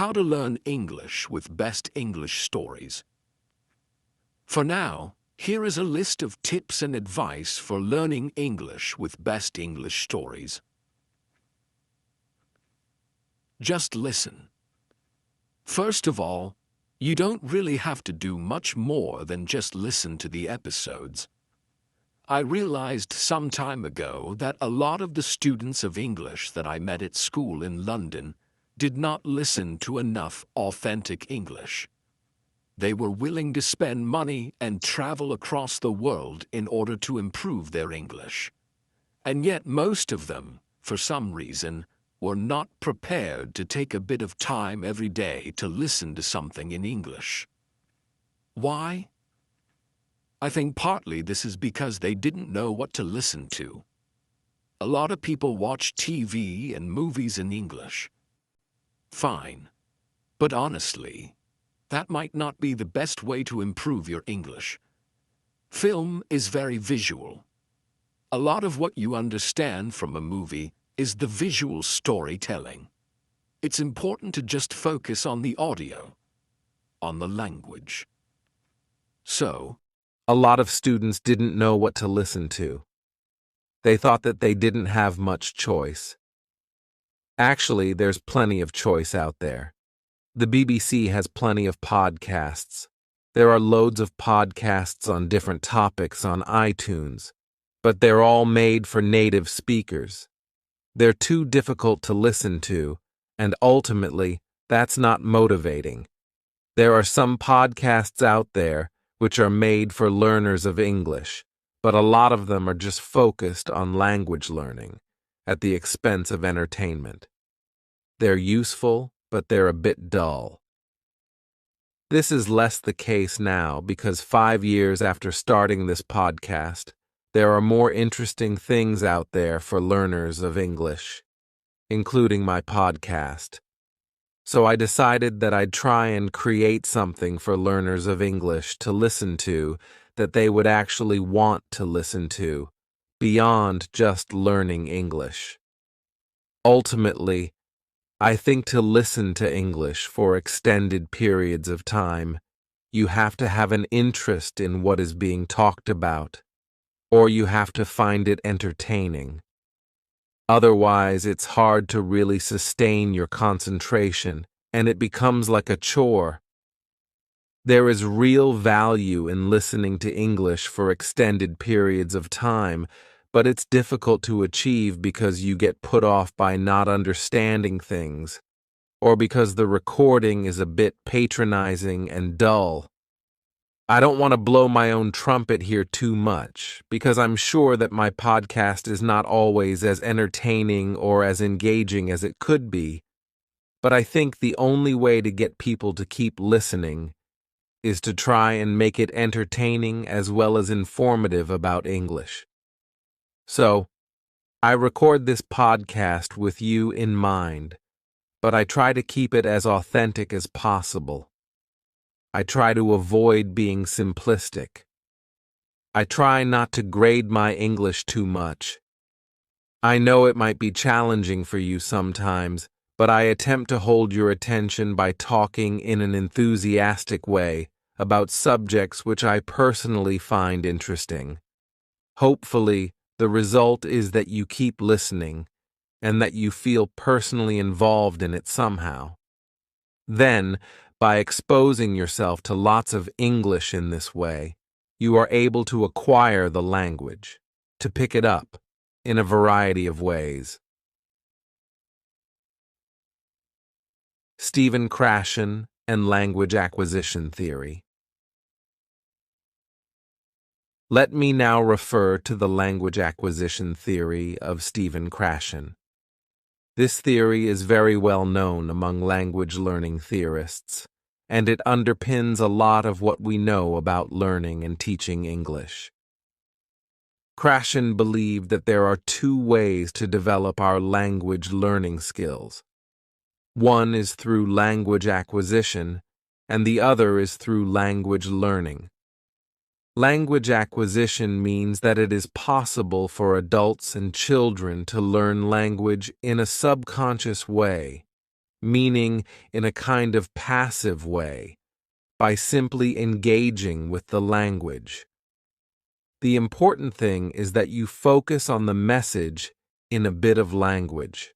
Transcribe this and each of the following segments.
How to learn English with best English stories. For now, here is a list of tips and advice for learning English with best English stories. Just listen. First of all, you don't really have to do much more than just listen to the episodes. I realized some time ago that a lot of the students of English that I met at school in London did not listen to enough authentic English. They were willing to spend money and travel across the world in order to improve their English. And yet most of them, for some reason, were not prepared to take a bit of time every day to listen to something in English. Why? I think partly this is because they didn't know what to listen to. A lot of people watch TV and movies in English. Fine. But honestly, that might not be the best way to improve your English. Film is very visual. A lot of what you understand from a movie is the visual storytelling. It's important to just focus on the audio, on the language. So, a lot of students didn't know what to listen to. They thought that they didn't have much choice. Actually, there's plenty of choice out there. The BBC has plenty of podcasts. There are loads of podcasts on different topics on iTunes, but they're all made for native speakers. They're too difficult to listen to, and ultimately, that's not motivating. There are some podcasts out there which are made for learners of English, but a lot of them are just focused on language learning, at the expense of entertainment. They're useful, but they're a bit dull. This is less the case now because 5 years after starting this podcast, there are more interesting things out there for learners of English, including my podcast. So I decided that I'd try and create something for learners of English to listen to that they would actually want to listen to, beyond just learning English. Ultimately, I think to listen to English for extended periods of time, you have to have an interest in what is being talked about, or you have to find it entertaining. Otherwise, it's hard to really sustain your concentration, and it becomes like a chore. There is real value in listening to English for extended periods of time, but it's difficult to achieve because you get put off by not understanding things, or because the recording is a bit patronizing and dull. I don't want to blow my own trumpet here too much, because I'm sure that my podcast is not always as entertaining or as engaging as it could be, but I think the only way to get people to keep listening is to try and make it entertaining as well as informative about English. So, I record this podcast with you in mind, but I try to keep it as authentic as possible. I try to avoid being simplistic. I try not to grade my English too much. I know it might be challenging for you sometimes, but I attempt to hold your attention by talking in an enthusiastic way about subjects which I personally find interesting. Hopefully, the result is that you keep listening and that you feel personally involved in it somehow. Then, by exposing yourself to lots of English in this way, you are able to acquire the language, to pick it up in a variety of ways. Stephen Krashen and Language Acquisition Theory. Let me now refer to the language acquisition theory of Stephen Krashen. This theory is very well known among language learning theorists, and it underpins a lot of what we know about learning and teaching English. Krashen believed that there are 2 ways to develop our language learning skills. One is through language acquisition, and the other is through language learning. Language acquisition means that it is possible for adults and children to learn language in a subconscious way, meaning in a kind of passive way, by simply engaging with the language. The important thing is that you focus on the message in a bit of language.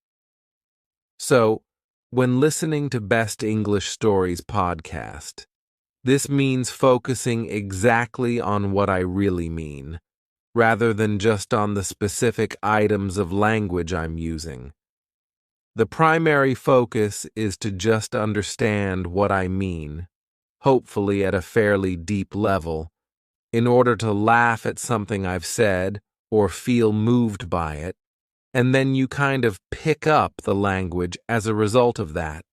So, when listening to Best English Stories podcast, this means focusing exactly on what I really mean, rather than just on the specific items of language I'm using. The primary focus is to just understand what I mean, hopefully at a fairly deep level, in order to laugh at something I've said or feel moved by it, and then you kind of pick up the language as a result of that.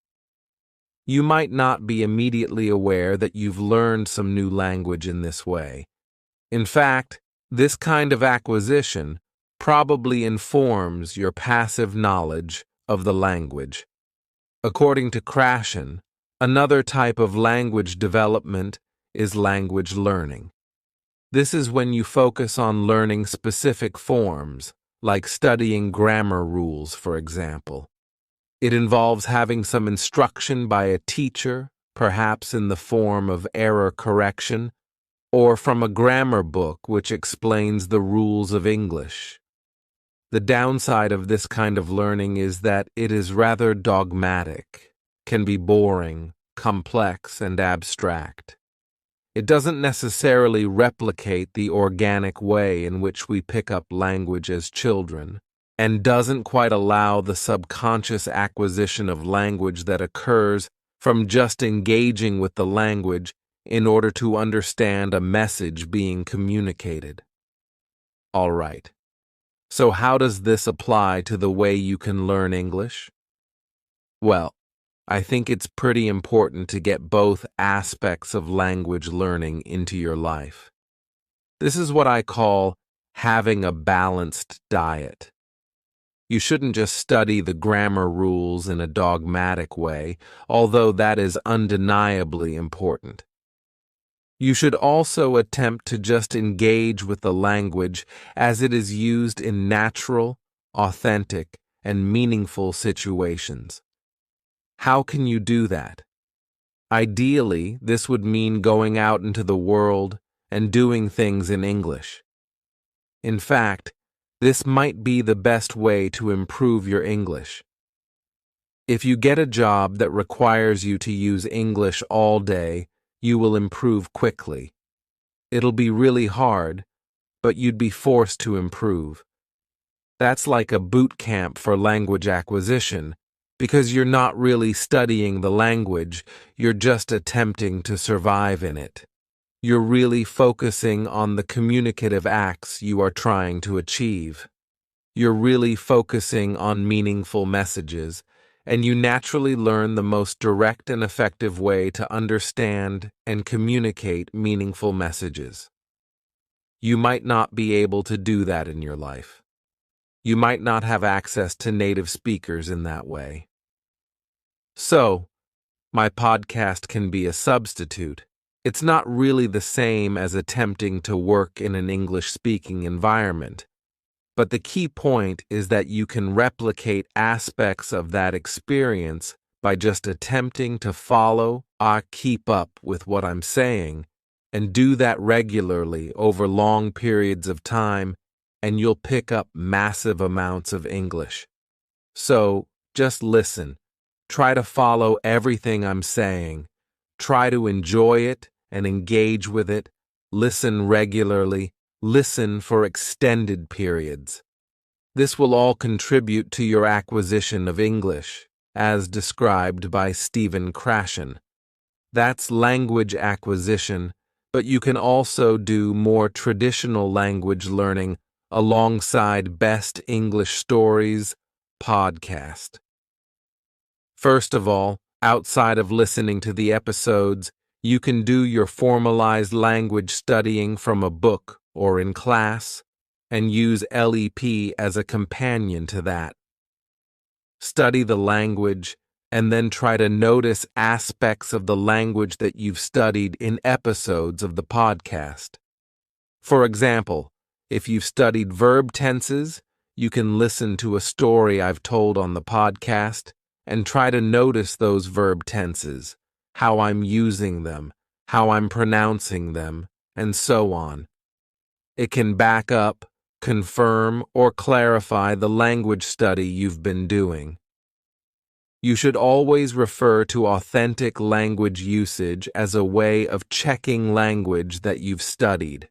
You might not be immediately aware that you've learned some new language in this way. In fact, this kind of acquisition probably informs your passive knowledge of the language. According to Krashen, another type of language development is language learning. This is when you focus on learning specific forms, like studying grammar rules, for example. It involves having some instruction by a teacher, perhaps in the form of error correction, or from a grammar book which explains the rules of English. The downside of this kind of learning is that it is rather dogmatic, can be boring, complex, and abstract. It doesn't necessarily replicate the organic way in which we pick up language as children, and doesn't quite allow the subconscious acquisition of language that occurs from just engaging with the language in order to understand a message being communicated. All right. So how does this apply to the way you can learn English? Well, I think it's pretty important to get both aspects of language learning into your life. This is what I call having a balanced diet. You shouldn't just study the grammar rules in a dogmatic way, although that is undeniably important. You should also attempt to just engage with the language as it is used in natural, authentic, and meaningful situations. How can you do that? Ideally, this would mean going out into the world and doing things in English. In fact, this might be the best way to improve your English. If you get a job that requires you to use English all day, you will improve quickly. It'll be really hard, but you'd be forced to improve. That's like a boot camp for language acquisition, because you're not really studying the language, you're just attempting to survive in it. You're really focusing on the communicative acts you are trying to achieve. You're really focusing on meaningful messages, and you naturally learn the most direct and effective way to understand and communicate meaningful messages. You might not be able to do that in your life. You might not have access to native speakers in that way. So, my podcast can be a substitute. It's not really the same as attempting to work in an English-speaking environment. But the key point is that you can replicate aspects of that experience by just attempting to follow or keep up with what I'm saying, and do that regularly over long periods of time, and you'll pick up massive amounts of English. So, just listen. Try to follow everything I'm saying. Try to enjoy it and engage with it. Listen regularly. Listen for extended periods. This will all contribute to your acquisition of English, as described by Stephen Krashen. That's language acquisition, but you can also do more traditional language learning alongside Best English Stories podcast. First of all, outside of listening to the episodes, you can do your formalized language studying from a book or in class, and use LEP as a companion to that. Study the language, and then try to notice aspects of the language that you've studied in episodes of the podcast. For example, if you've studied verb tenses, you can listen to a story I've told on the podcast and try to notice those verb tenses, how I'm using them, how I'm pronouncing them, and so on. It can back up, confirm, or clarify the language study you've been doing. You should always refer to authentic language usage as a way of checking language that you've studied.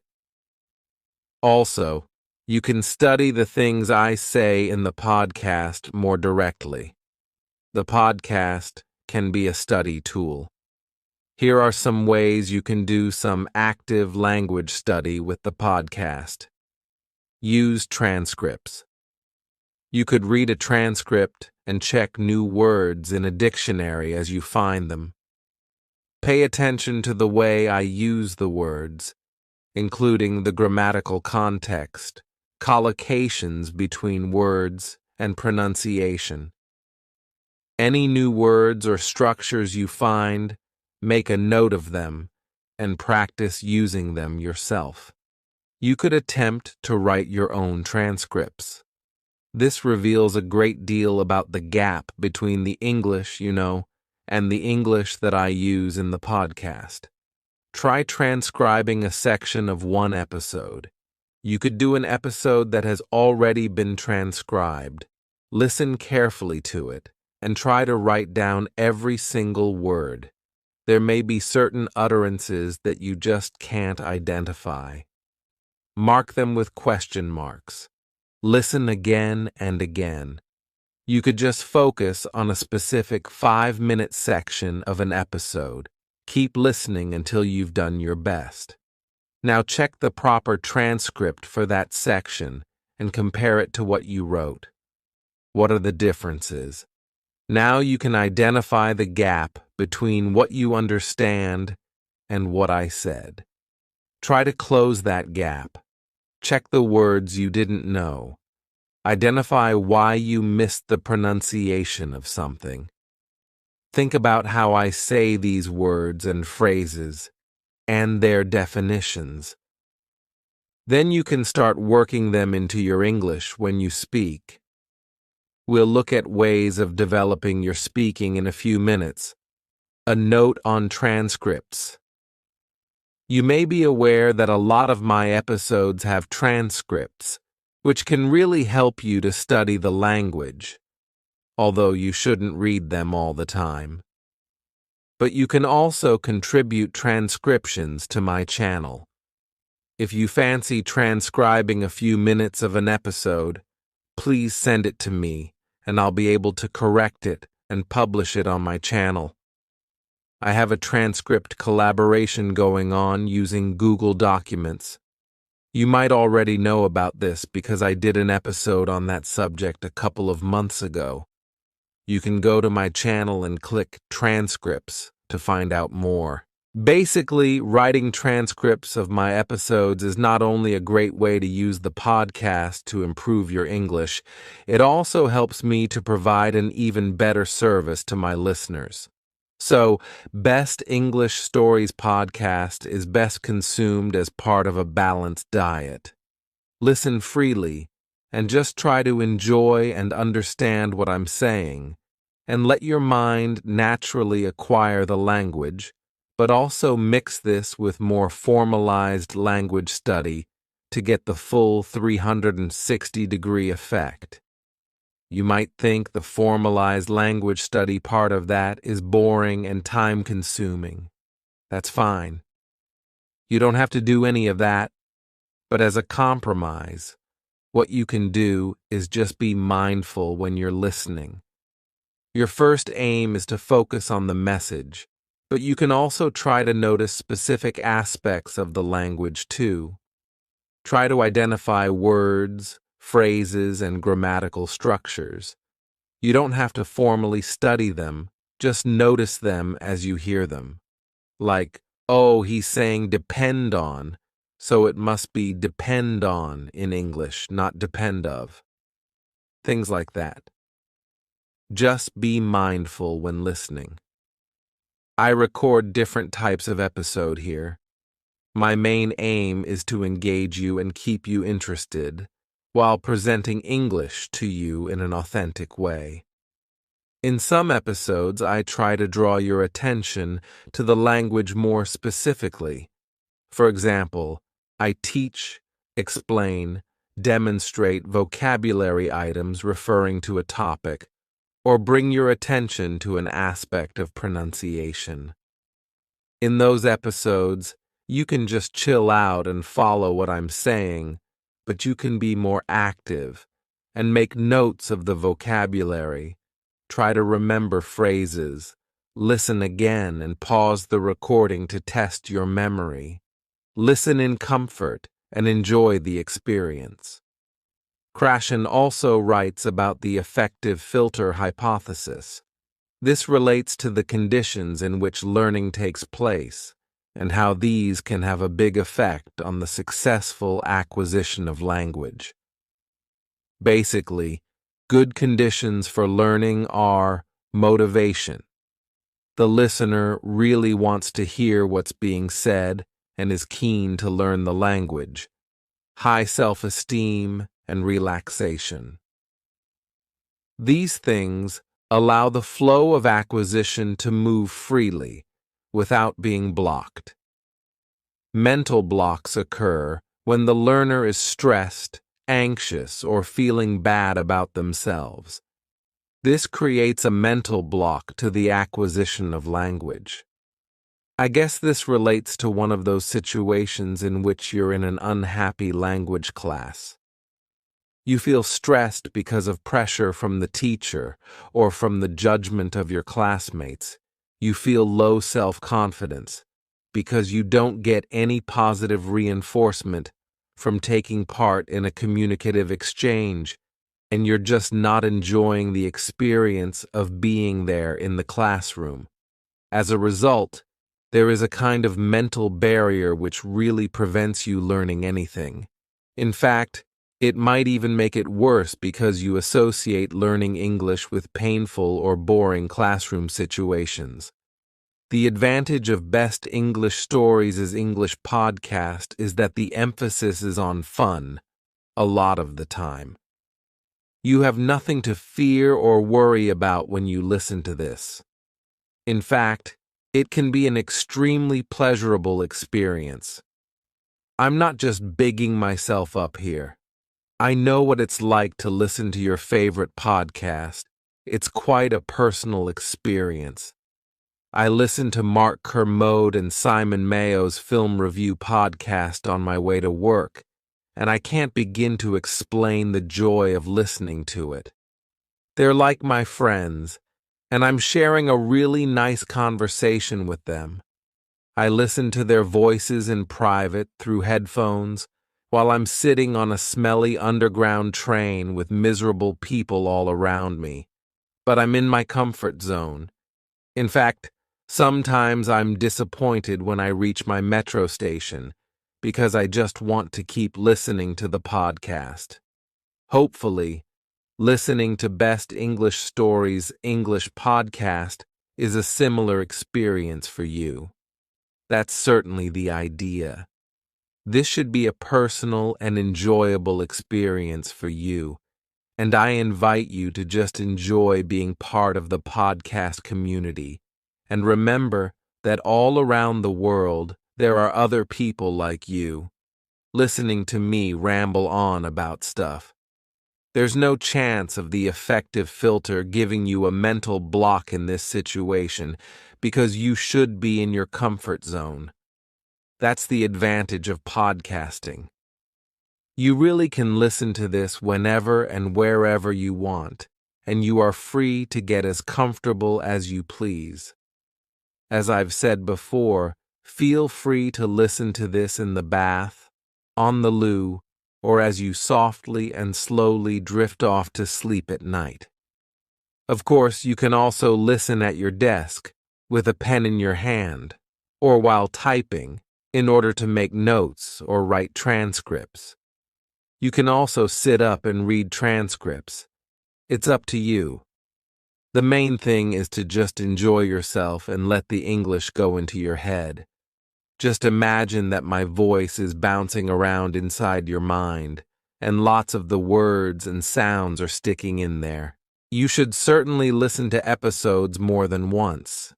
Also, you can study the things I say in the podcast more directly. The podcast can be a study tool. Here are some ways you can do some active language study with the podcast. Use transcripts. You could read a transcript and check new words in a dictionary as you find them. Pay attention to the way I use the words, including the grammatical context, collocations between words, and pronunciation. Any new words or structures you find, make a note of them and practice using them yourself. You could attempt to write your own transcripts. This reveals a great deal about the gap between the English you know and the English that I use in the podcast. Try transcribing a section of one episode. You could do an episode that has already been transcribed. Listen carefully to it and try to write down every single word. There may be certain utterances that you just can't identify. Mark them with question marks. Listen again and again. You could just focus on a specific 5-minute section of an episode. Keep listening until you've done your best. Now check the proper transcript for that section and compare it to what you wrote. What are the differences? Now you can identify the gap between what you understand and what I said. Try to close that gap. Check the words you didn't know. Identify why you missed the pronunciation of something. Think about how I say these words and phrases and their definitions. Then you can start working them into your English when you speak. We'll look at ways of developing your speaking in a few minutes. A note on transcripts. You may be aware that a lot of my episodes have transcripts, which can really help you to study the language, although you shouldn't read them all the time. But you can also contribute transcriptions to my channel. If you fancy transcribing a few minutes of an episode, please send it to me, and I'll be able to correct it and publish it on my channel. I have a transcript collaboration going on using Google Documents. You might already know about this because I did an episode on that subject a couple of months ago. You can go to my channel and click Transcripts to find out more. Basically, writing transcripts of my episodes is not only a great way to use the podcast to improve your English, it also helps me to provide an even better service to my listeners. So, Best English Stories podcast is best consumed as part of a balanced diet. Listen freely and just try to enjoy and understand what I'm saying, and let your mind naturally acquire the language, but also mix this with more formalized language study to get the full 360-degree effect. You might think the formalized language study part of that is boring and time-consuming. That's fine. You don't have to do any of that, but as a compromise, what you can do is just be mindful when you're listening. Your first aim is to focus on the message, but you can also try to notice specific aspects of the language too. Try to identify words, phrases, and grammatical structures. You don't have to formally study them, just notice them as you hear them. Like, oh, he's saying depend on, so it must be depend on in English, not depend of. Things like that. Just be mindful when listening. I record different types of episode here. My main aim is to engage you and keep you interested, while presenting English to you in an authentic way. In some episodes, I try to draw your attention to the language more specifically. For example, I teach, explain, demonstrate vocabulary items referring to a topic, or bring your attention to an aspect of pronunciation. In those episodes, you can just chill out and follow what I'm saying, but you can be more active and make notes of the vocabulary. Try to remember phrases, listen again and pause the recording to test your memory. Listen in comfort and enjoy the experience. Krashen also writes about the effective filter hypothesis. This relates to the conditions in which learning takes place and how these can have a big effect on the successful acquisition of language. Basically, good conditions for learning are motivation. The listener really wants to hear what's being said and is keen to learn the language. High self-esteem and relaxation. These things allow the flow of acquisition to move freely without being blocked. Mental blocks occur when the learner is stressed, anxious, or feeling bad about themselves. This creates a mental block to the acquisition of language. I guess this relates to one of those situations in which you're in an unhappy language class. You feel stressed because of pressure from the teacher or from the judgment of your classmates. You feel low self-confidence because you don't get any positive reinforcement from taking part in a communicative exchange, and you're just not enjoying the experience of being there in the classroom. As a result, there is a kind of mental barrier which really prevents you learning anything. In fact, it might even make it worse because you associate learning English with painful or boring classroom situations. The advantage of Best English Stories as English podcast is that the emphasis is on fun, a lot of the time. You have nothing to fear or worry about when you listen to this. In fact, it can be an extremely pleasurable experience. I'm not just bigging myself up here. I know what it's like to listen to your favorite podcast. It's quite a personal experience. I listen to Mark Kermode and Simon Mayo's film review podcast on my way to work, and I can't begin to explain the joy of listening to it. They're like my friends, and I'm sharing a really nice conversation with them. I listen to their voices in private through headphones while I'm sitting on a smelly underground train with miserable people all around me. But I'm in my comfort zone. In fact, sometimes I'm disappointed when I reach my metro station because I just want to keep listening to the podcast. Hopefully, listening to Best English Stories English podcast is a similar experience for you. That's certainly the idea. This should be a personal and enjoyable experience for you, and I invite you to just enjoy being part of the podcast community. And remember that all around the world, there are other people like you, listening to me ramble on about stuff. There's no chance of the effective filter giving you a mental block in this situation because you should be in your comfort zone. That's the advantage of podcasting. You really can listen to this whenever and wherever you want, and you are free to get as comfortable as you please. As I've said before, feel free to listen to this in the bath, on the loo, or as you softly and slowly drift off to sleep at night. Of course, you can also listen at your desk, with a pen in your hand, or while typing, in order to make notes or write transcripts. You can also sit up and read transcripts. It's up to you. The main thing is to just enjoy yourself and let the English go into your head. Just imagine that my voice is bouncing around inside your mind, and lots of the words and sounds are sticking in there. You should certainly listen to episodes more than once.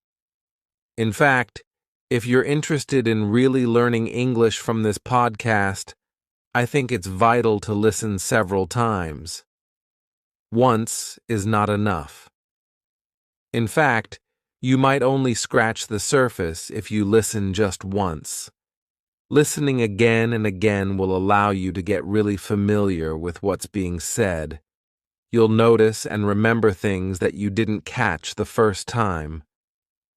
In fact, if you're interested in really learning English from this podcast, I think it's vital to listen several times. Once is not enough. In fact, you might only scratch the surface if you listen just once. Listening again and again will allow you to get really familiar with what's being said. You'll notice and remember things that you didn't catch the first time.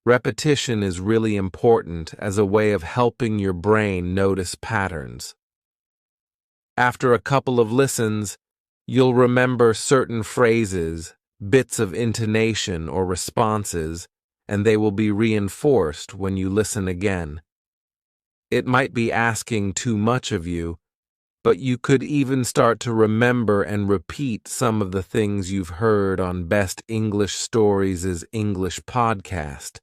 Repetition is really important as a way of helping your brain notice patterns. After a couple of listens, you'll remember certain phrases, bits of intonation or responses, and they will be reinforced when you listen again. It might be asking too much of you, but you could even start to remember and repeat some of the things you've heard on Best English Stories' English podcast.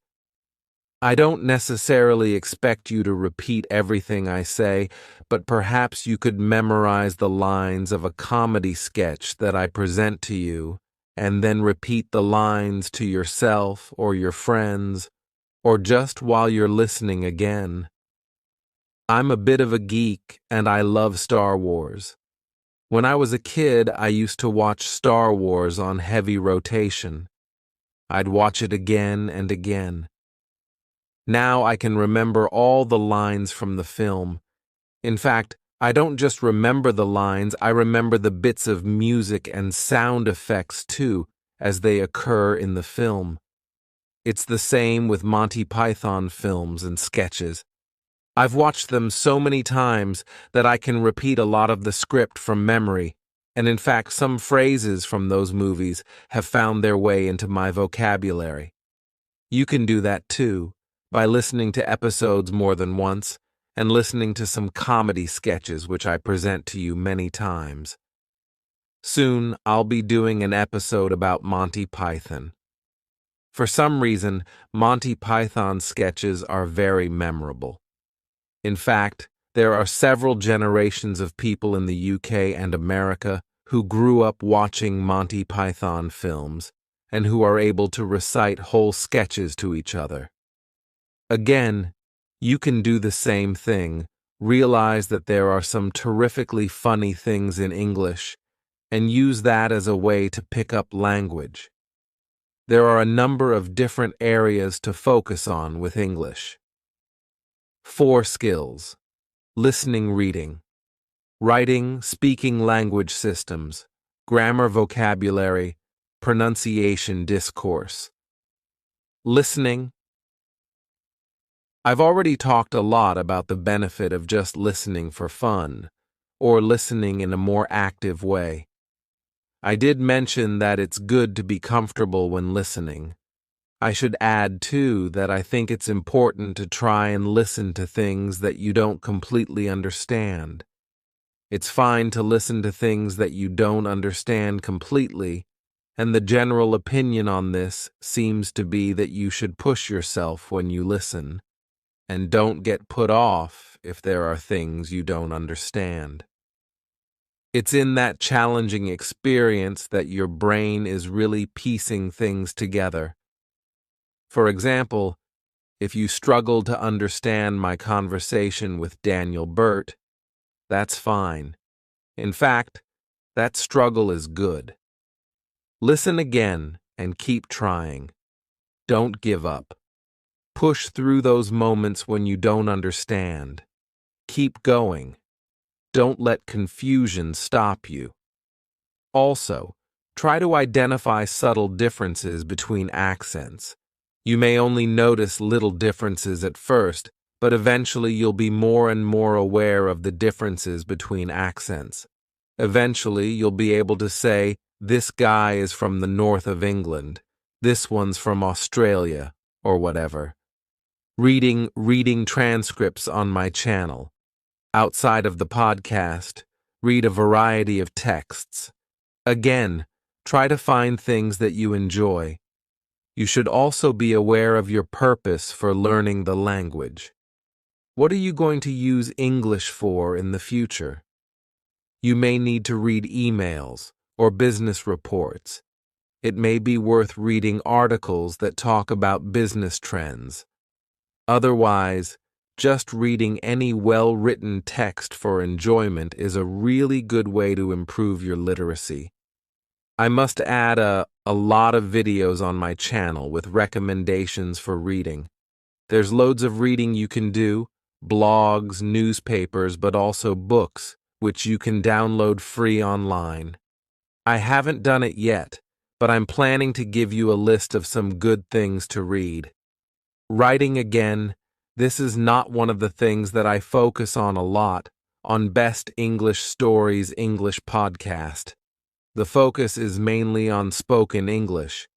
I don't necessarily expect you to repeat everything I say, but perhaps you could memorize the lines of a comedy sketch that I present to you, and then repeat the lines to yourself or your friends, or just while you're listening again. I'm a bit of a geek, and I love Star Wars. When I was a kid, I used to watch Star Wars on heavy rotation. I'd watch it again and again. Now I can remember all the lines from the film. In fact, I don't just remember the lines, I remember the bits of music and sound effects too, as they occur in the film. It's the same with Monty Python films and sketches. I've watched them so many times that I can repeat a lot of the script from memory, and in fact some phrases from those movies have found their way into my vocabulary. You can do that too, by listening to episodes more than once, and listening to some comedy sketches which I present to you many times. Soon, I'll be doing an episode about Monty Python. For some reason, Monty Python sketches are very memorable. In fact, there are several generations of people in the UK and America who grew up watching Monty Python films, and who are able to recite whole sketches to each other. Again, you can do the same thing, realize that there are some terrifically funny things in English, and use that as a way to pick up language. There are a number of different areas to focus on with English. 4 skills: listening, reading, writing, speaking language systems, grammar, vocabulary, pronunciation, discourse. Listening. I've already talked a lot about the benefit of just listening for fun, or listening in a more active way. I did mention that it's good to be comfortable when listening. I should add, too, that I think it's important to try and listen to things that you don't completely understand. It's fine to listen to things that you don't understand completely, and the general opinion on this seems to be that you should push yourself when you listen, and don't get put off if there are things you don't understand. It's in that challenging experience that your brain is really piecing things together. For example, if you struggle to understand my conversation with Daniel Burt, that's fine. In fact, that struggle is good. Listen again and keep trying. Don't give up. Push through those moments when you don't understand. Keep going. Don't let confusion stop you. Also, try to identify subtle differences between accents. You may only notice little differences at first, but eventually you'll be more and more aware of the differences between accents. Eventually, you'll be able to say, this guy is from the north of England, this one's from Australia, or whatever. Reading transcripts on my channel. Outside of the podcast, read a variety of texts. Again, try to find things that you enjoy. You should also be aware of your purpose for learning the language. What are you going to use English for in the future? You may need to read emails or business reports. it may be worth reading articles that talk about business trends. Otherwise, just reading any well-written text for enjoyment is a really good way to improve your literacy. I must add a lot of videos on my channel with recommendations for reading. There's loads of reading you can do, blogs, newspapers, but also books, which you can download free online. I haven't done it yet, but I'm planning to give you a list of some good things to read. Writing again, this is not one of the things that I focus on a lot on Best English Stories English podcast. The focus is mainly on spoken English.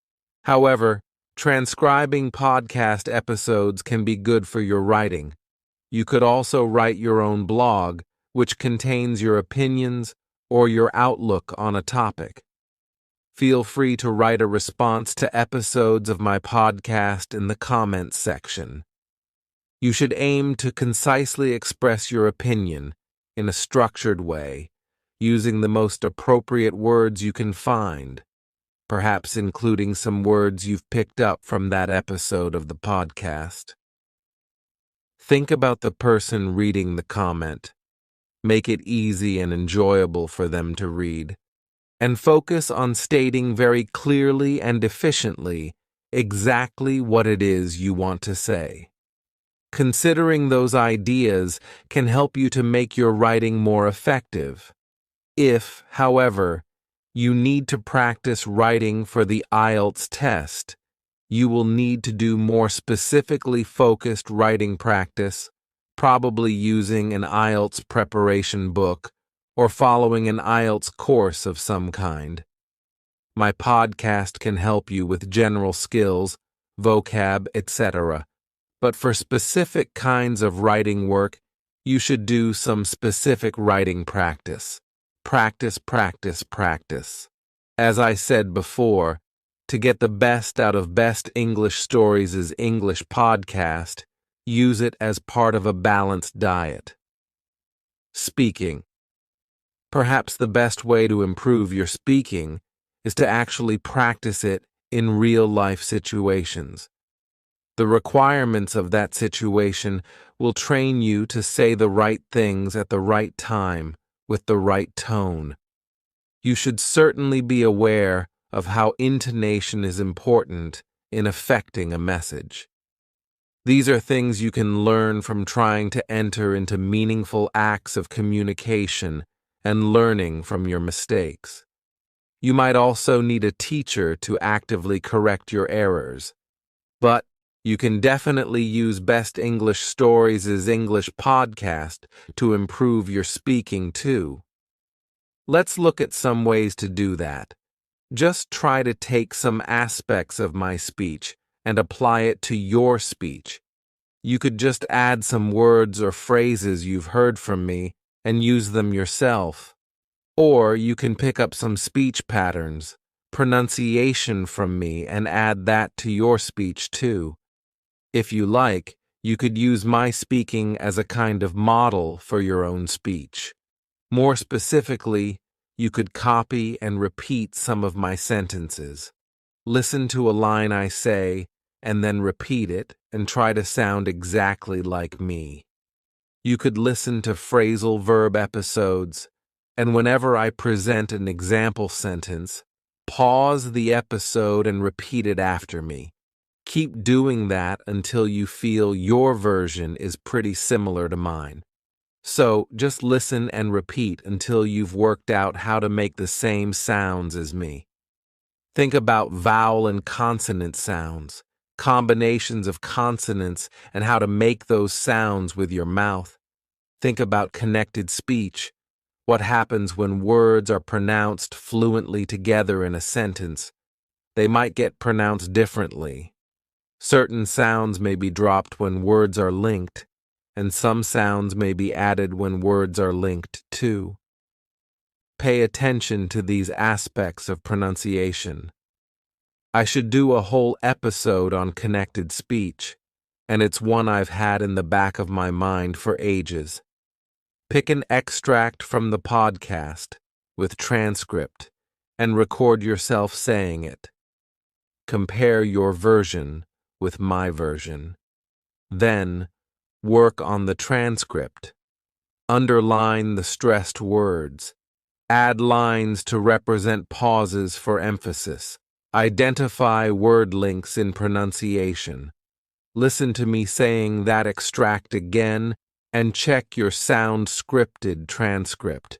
However, transcribing podcast episodes can be good for your writing. You could also write your own blog, which contains your opinions or your outlook on a topic. Feel free to write a response to episodes of my podcast in the comments section. You should aim to concisely express your opinion in a structured way, using the most appropriate words you can find, perhaps including some words you've picked up from that episode of the podcast. Think about the person reading the comment. Make it easy and enjoyable for them to read, and focus on stating very clearly and efficiently exactly what it is you want to say. Considering those ideas can help you to make your writing more effective. If, however, you need to practice writing for the IELTS test, you will need to do more specifically focused writing practice, probably using an IELTS preparation book or following an IELTS course of some kind. My podcast can help you with general skills, vocab, etc. But for specific kinds of writing work, you should do some specific writing practice. Practice, practice, practice. As I said before, to get the best out of Best English Stories' English podcast, use it as part of a balanced diet. Speaking. Perhaps the best way to improve your speaking is to actually practice it in real-life situations. The requirements of that situation will train you to say the right things at the right time with the right tone. You should certainly be aware of how intonation is important in affecting a message. These are things you can learn from trying to enter into meaningful acts of communication and learning from your mistakes. You might also need a teacher to actively correct your errors. But you can definitely use Best English Stories' English podcast to improve your speaking too. Let's look at some ways to do that. Just try to take some aspects of my speech and apply it to your speech. You could just add some words or phrases you've heard from me and use them yourself. Or you can pick up some speech patterns, pronunciation from me and add that to your speech too. If you like, you could use my speaking as a kind of model for your own speech. More specifically, you could copy and repeat some of my sentences. Listen to a line I say, and then repeat it and try to sound exactly like me. You could listen to phrasal verb episodes, and whenever I present an example sentence, pause the episode and repeat it after me. Keep doing that until you feel your version is pretty similar to mine. So just listen and repeat until you've worked out how to make the same sounds as me. Think about vowel and consonant sounds, combinations of consonants, and how to make those sounds with your mouth. Think about connected speech, what happens when words are pronounced fluently together in a sentence. They might get pronounced differently. Certain sounds may be dropped when words are linked, and some sounds may be added when words are linked too. Pay attention to these aspects of pronunciation. I should do a whole episode on connected speech, and it's one I've had in the back of my mind for ages. Pick an extract from the podcast with transcript and record yourself saying it. Compare your version with my version. Then, work on the transcript. Underline the stressed words. Add lines to represent pauses for emphasis. Identify word links in pronunciation. Listen to me saying that extract again and check your sound scripted transcript.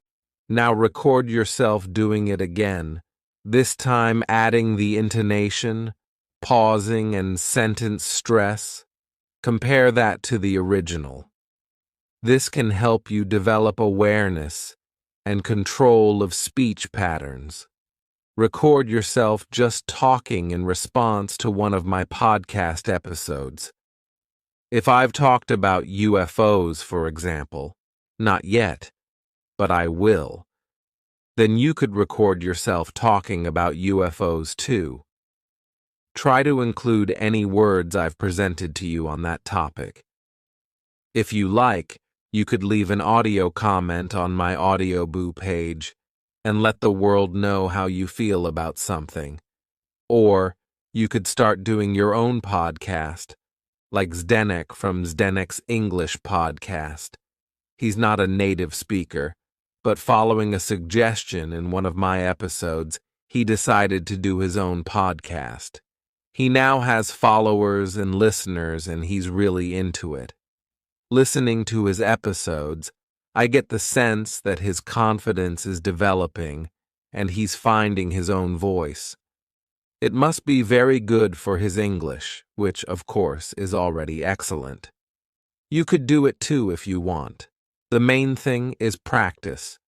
Now record yourself doing it again, this time adding the intonation, pausing, and sentence stress. Compare that to the original. This can help you develop awareness and control of speech patterns. Record yourself just talking in response to one of my podcast episodes. If I've talked about UFOs, for example, not yet, but I will, then you could record yourself talking about UFOs too. Try to include any words I've presented to you on that topic. If you like, you could leave an audio comment on my Audioboo page and let the world know how you feel about something. Or you could start doing your own podcast, like Zdenek from Zdenek's English podcast. He's not a native speaker, but following a suggestion in one of my episodes, he decided to do his own podcast. He now has followers and listeners, and he's really into it. Listening to his episodes, I get the sense that his confidence is developing and he's finding his own voice. It must be very good for his English, which, of course, is already excellent. You could do it too if you want. The main thing is practice.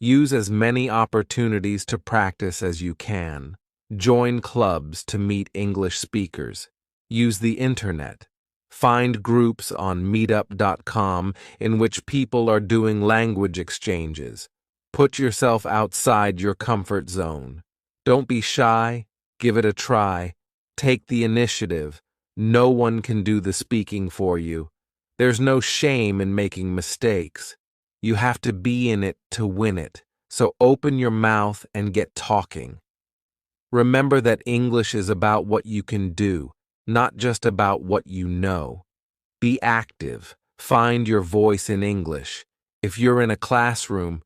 Use as many opportunities to practice as you can. Join clubs to meet English speakers. Use the internet. Find groups on meetup.com in which people are doing language exchanges. Put yourself outside your comfort zone. Don't be shy. Give it a try. Take the initiative. No one can do the speaking for you. There's no shame in making mistakes. You have to be in it to win it. So open your mouth and get talking. Remember that English is about what you can do, not just about what you know. Be active. Find your voice in English. If you're in a classroom,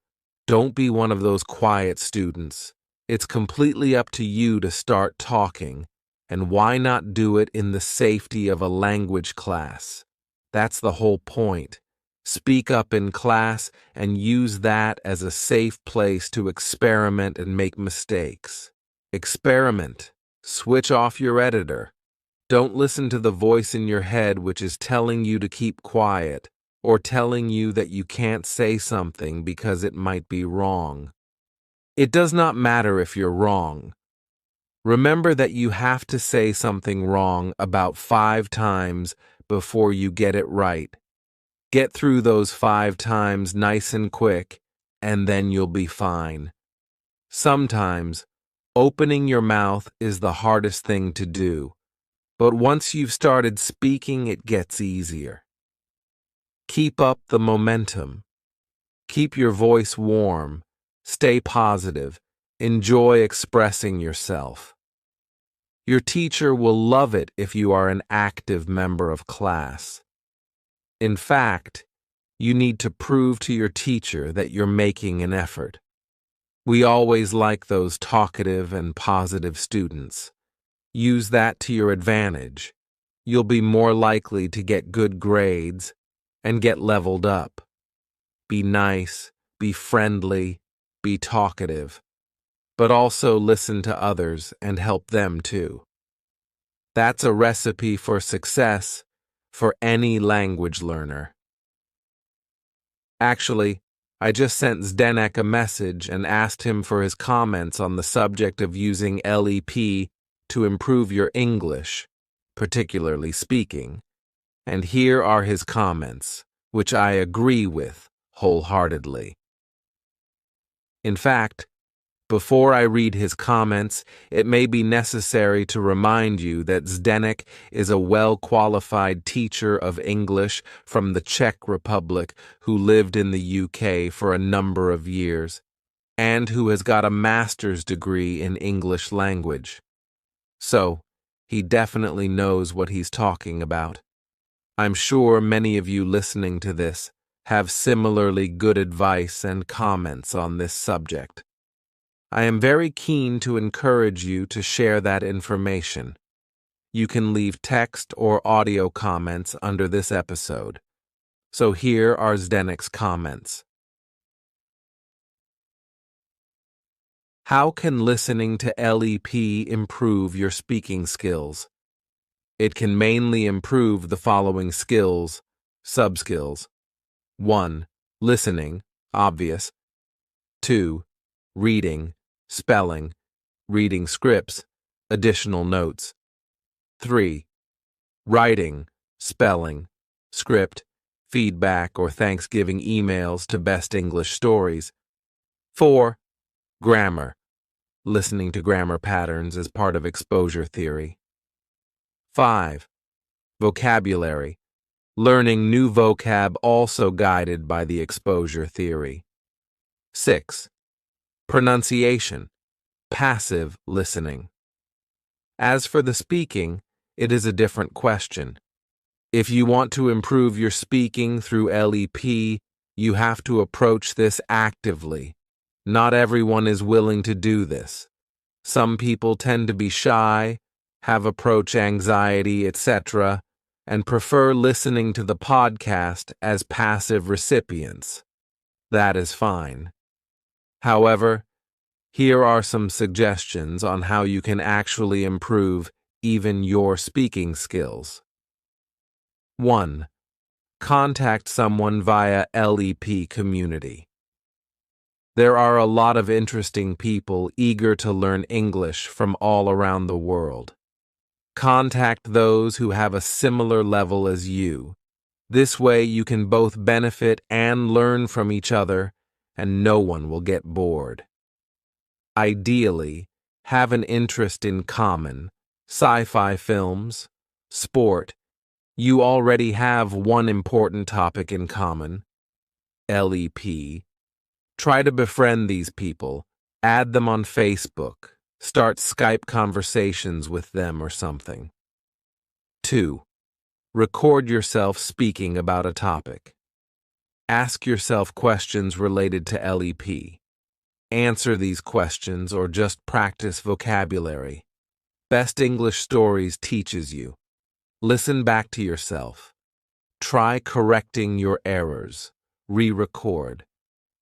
don't be one of those quiet students. It's completely up to you to start talking, and why not do it in the safety of a language class? That's the whole point. Speak up in class and use that as a safe place to experiment and make mistakes. Experiment. Switch off your editor. Don't listen to the voice in your head which is telling you to keep quiet or telling you that you can't say something because it might be wrong. It does not matter if you're wrong. Remember that you have to say something wrong about 5 times before you get it right. Get through those 5 times nice and quick, and then you'll be fine. Sometimes, opening your mouth is the hardest thing to do, but once you've started speaking, it gets easier. Keep up the momentum. Keep your voice warm. Stay positive. Enjoy expressing yourself. Your teacher will love it if you are an active member of class. In fact, you need to prove to your teacher that you're making an effort. We always like those talkative and positive students. Use that to your advantage. You'll be more likely to get good grades and get leveled up. Be nice, be friendly, be talkative, but also listen to others and help them too. That's a recipe for success for any language learner. Actually, I just sent Zdenek a message and asked him for his comments on the subject of using LEP to improve your English, particularly speaking. And here are his comments, which I agree with wholeheartedly. In fact, before I read his comments, it may be necessary to remind you that Zdenek is a well-qualified teacher of English from the Czech Republic who lived in the UK for a number of years, and who has got a master's degree in English language. So, He definitely knows what he's talking about. I'm sure many of you listening to this have similarly good advice and comments on this subject. I am very keen to encourage you to share that information. You can leave text or audio comments under this episode. So here are Zdenek's comments. How can listening to LEP improve your speaking skills? It can mainly improve the following skills, sub-skills. 1. Listening, obvious. 2. Reading, spelling, reading scripts, additional notes. 3. Writing, spelling, script, feedback or Thanksgiving emails to Best English Stories. 4. Grammar, listening to grammar patterns as part of exposure theory. 5. Vocabulary, learning new vocab also guided by the exposure theory. 6. Pronunciation, passive listening. As for the speaking, it is a different question. If you want to improve your speaking through LEP, you have to approach this actively. Not everyone is willing to do this. Some people tend to be shy, have approach anxiety, etc., and prefer listening to the podcast as passive recipients. That is fine. However, here are some suggestions on how you can actually improve even your speaking skills. 1. Contact someone via LEP community. There are a lot of interesting people eager to learn English from all around the world. Contact those who have a similar level as you. This way you can both benefit and learn from each other, and no one will get bored. Ideally, have an interest in common, sci-fi films, sport. You already have one important topic in common, LEP. Try to befriend these people, add them on Facebook, start Skype conversations with them or something. 2. Record yourself speaking about a topic. Ask yourself questions related to LEP. Answer these questions or just practice vocabulary. Best English Stories teaches you. Listen back to yourself. Try correcting your errors. Re-record.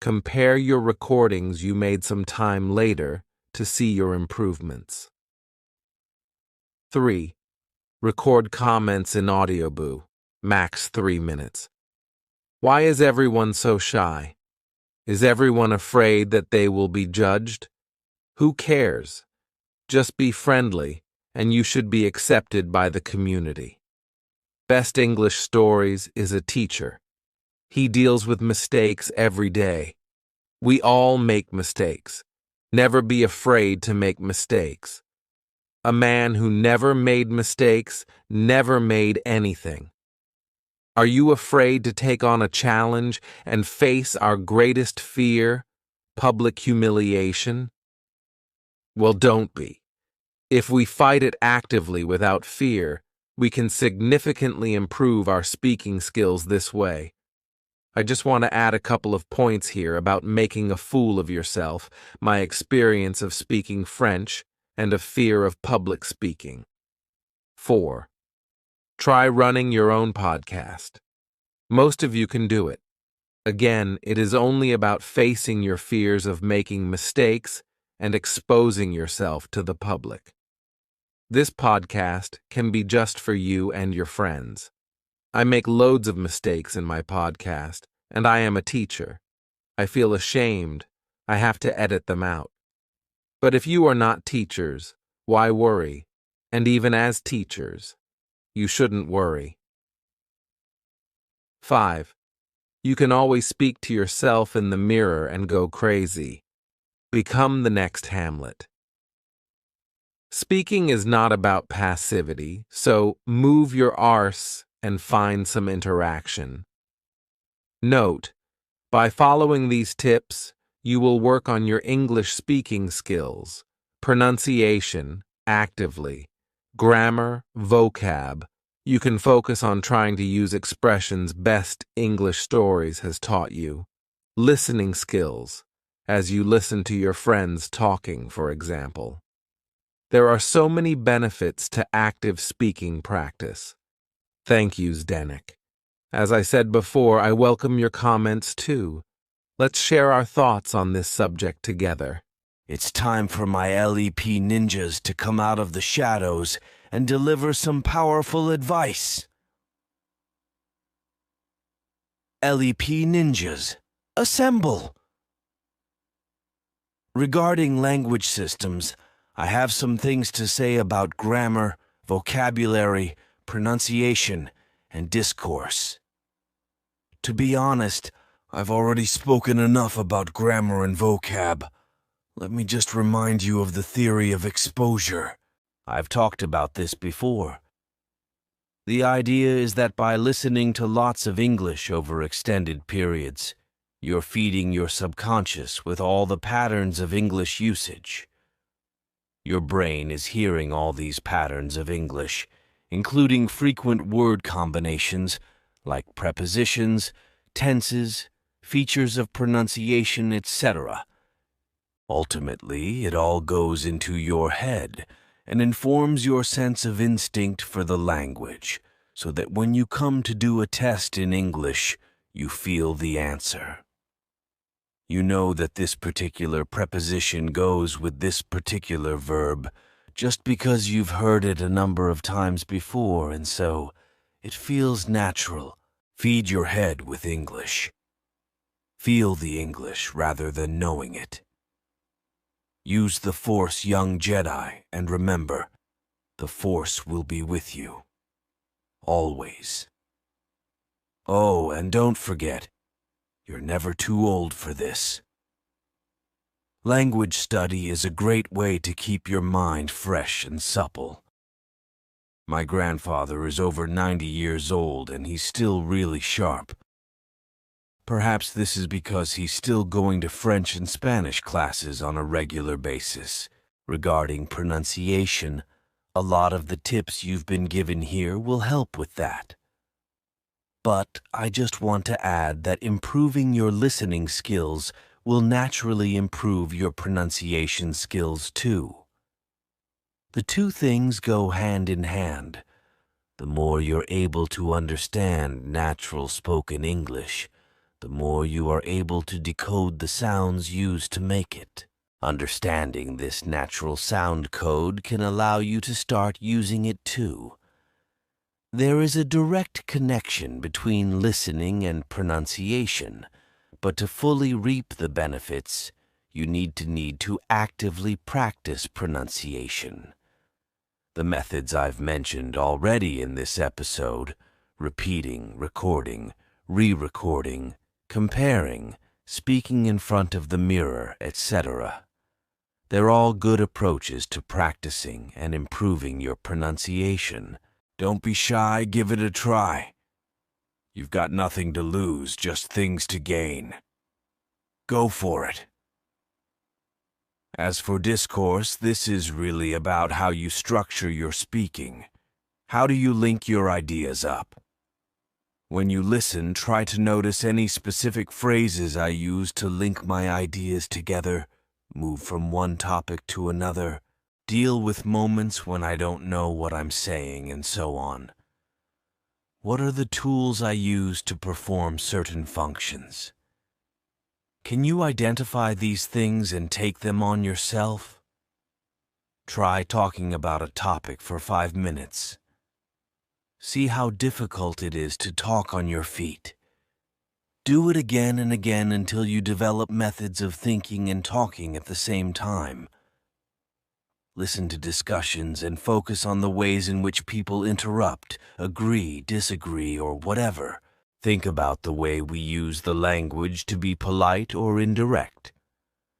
Compare your recordings you made some time later to see your improvements. 3. Record comments in Audioboo, max 3 minutes. Why is everyone so shy? Is everyone afraid that they will be judged? Who cares? Just be friendly, and you should be accepted by the community. Best English Stories is a teacher. He deals with mistakes every day. We all make mistakes. Never be afraid to make mistakes. A man who never made mistakes never made anything. Are you afraid to take on a challenge and face our greatest fear, public humiliation? Well, don't be. If we fight it actively without fear, we can significantly improve our speaking skills this way. I just want to add a couple of points here about making a fool of yourself, my experience of speaking French, and a fear of public speaking. 4. Try running your own podcast. Most of you can do it. Again, it is only about facing your fears of making mistakes and exposing yourself to the public. This podcast can be just for you and your friends. I make loads of mistakes in my podcast, and I am a teacher. I feel ashamed. I have to edit them out. But if you are not teachers, why worry? And even as teachers, you shouldn't worry. 5. You can always speak to yourself in the mirror and go crazy. Become the next Hamlet. Speaking is not about passivity, so move your arse and find some interaction. Note, by following these tips, you will work on your English speaking skills, pronunciation, actively, Grammar, vocab. You can focus on trying to use expressions best English stories has taught you. Listening skills, as you listen to your friends talking, for example. There are so many benefits to active speaking practice. Thank you, Zdenek. As I said before, I welcome your comments too. Let's share our thoughts on this subject together. It's time for my LEP ninjas to come out of the shadows and deliver some powerful advice. LEP ninjas, assemble! Regarding language systems, I have some things to say about grammar, vocabulary, pronunciation, and discourse. To be honest, I've already spoken enough about grammar and vocab. Let me just remind you of the theory of exposure. I've talked about this before. The idea is that by listening to lots of English over extended periods, you're feeding your subconscious with all the patterns of English usage. Your brain is hearing all these patterns of English, including frequent word combinations like prepositions, tenses, features of pronunciation, etc. Ultimately, it all goes into your head and informs your sense of instinct for the language, so that when you come to do a test in English, you feel the answer. You know that this particular preposition goes with this particular verb just because you've heard it a number of times before, and so it feels natural. Feed your head with English. Feel the English rather than knowing it. Use the Force, young Jedi, and remember, the Force will be with you. Always. Oh, and don't forget, you're never too old for this. Language study is a great way to keep your mind fresh and supple. My grandfather is over 90 years old and he's still really sharp. Perhaps this is because he's still going to French and Spanish classes on a regular basis. Regarding pronunciation, a lot of the tips you've been given here will help with that. But I just want to add that improving your listening skills will naturally improve your pronunciation skills too. The two things go hand in hand. The more you're able to understand natural spoken English, the more you are able to decode the sounds used to make it. Understanding this natural sound code can allow you to start using it too. There is a direct connection between listening and pronunciation, but to fully reap the benefits, you need to actively practice pronunciation. The methods I've mentioned already in this episode, repeating, recording, re-recording, comparing, speaking in front of the mirror, etc. They're all good approaches to practicing and improving your pronunciation. Don't be shy, give it a try. You've got nothing to lose, just things to gain. Go for it. As for discourse, this is really about how you structure your speaking. How do you link your ideas up? When you listen, try to notice any specific phrases I use to link my ideas together, move from one topic to another, deal with moments when I don't know what I'm saying, and so on. What are the tools I use to perform certain functions? Can you identify these things and take them on yourself? Try talking about a topic for 5 minutes. See how difficult it is to talk on your feet. Do it again and again until you develop methods of thinking and talking at the same time. Listen to discussions and focus on the ways in which people interrupt, agree, disagree, or whatever. Think about the way we use the language to be polite or indirect.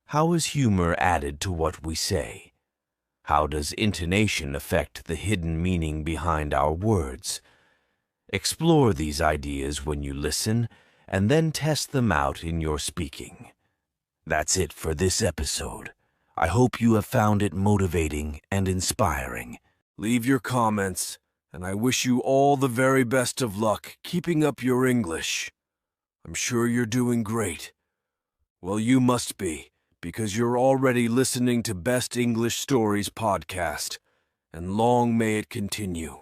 How is humor added to what we say? How does intonation affect the hidden meaning behind our words? Explore these ideas when you listen, and then test them out in your speaking. That's it for this episode. I hope you have found it motivating and inspiring. Leave your comments, and I wish you all the very best of luck keeping up your English. I'm sure you're doing great. Well, you must be, because you're already listening to Best English Stories podcast, and long may it continue.